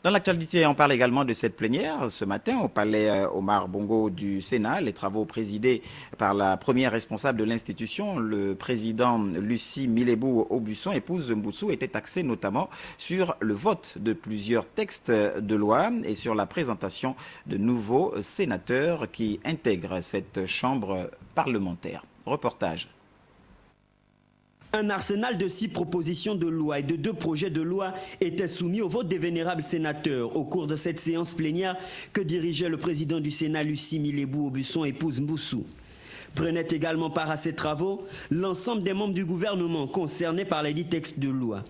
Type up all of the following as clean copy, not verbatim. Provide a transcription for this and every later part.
Dans l'actualité, on parle également de cette plénière ce matin au palais Omar Bongo du Sénat. Les travaux présidés par la première responsable de l'institution, le président Lucie Milebou Aubusson, épouse Mboutsou, étaient axés notamment sur le vote de plusieurs textes de loi et sur la présentation de nouveaux sénateurs qui intègrent cette chambre parlementaire. Reportage. Un arsenal de 6 propositions de loi et de 2 projets de loi était soumis au vote des vénérables sénateurs au cours de cette séance plénière que dirigeait le président du Sénat, Lucie Milebou Aubusson, épouse Mboutsou. Prenait également part à ces travaux l'ensemble des membres du gouvernement concernés par les 10 textes de loi.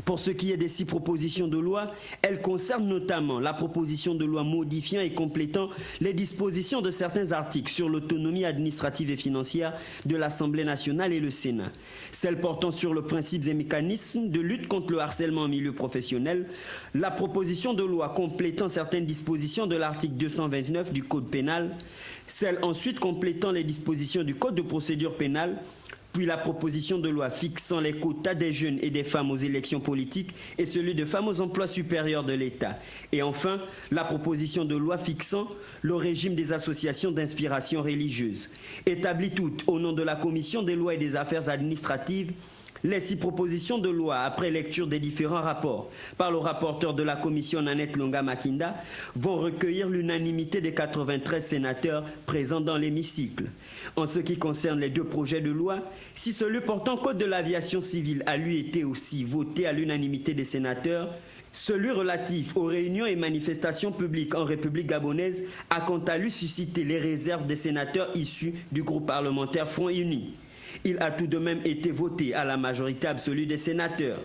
Pour ce qui est des 6 propositions de loi, elles concernent notamment la proposition de loi modifiant et complétant les dispositions de certains articles sur l'autonomie administrative et financière de l'Assemblée nationale et le Sénat, celle portant sur le principe et mécanismes de lutte contre le harcèlement en milieu professionnel, la proposition de loi complétant certaines dispositions de l'article 229 du Code pénal, celle ensuite complétant les dispositions du Code de procédure pénale, puis la proposition de loi fixant les quotas des jeunes et des femmes aux élections politiques et celui de femmes aux emplois supérieurs de l'État. Et enfin, la proposition de loi fixant le régime des associations d'inspiration religieuse. Établies toutes au nom de la Commission des lois et des affaires administratives, les 6 propositions de loi, après lecture des différents rapports par le rapporteur de la commission Nanette Longa Makinda, vont recueillir l'unanimité des 93 sénateurs présents dans l'hémicycle. En ce qui concerne les 2 projets de loi, si celui portant code de l'aviation civile a lui été aussi voté à l'unanimité des sénateurs, celui relatif aux réunions et manifestations publiques en République gabonaise a quant à lui suscité les réserves des sénateurs issus du groupe parlementaire Front Uni. Il a tout de même été voté à la majorité absolue des sénateurs.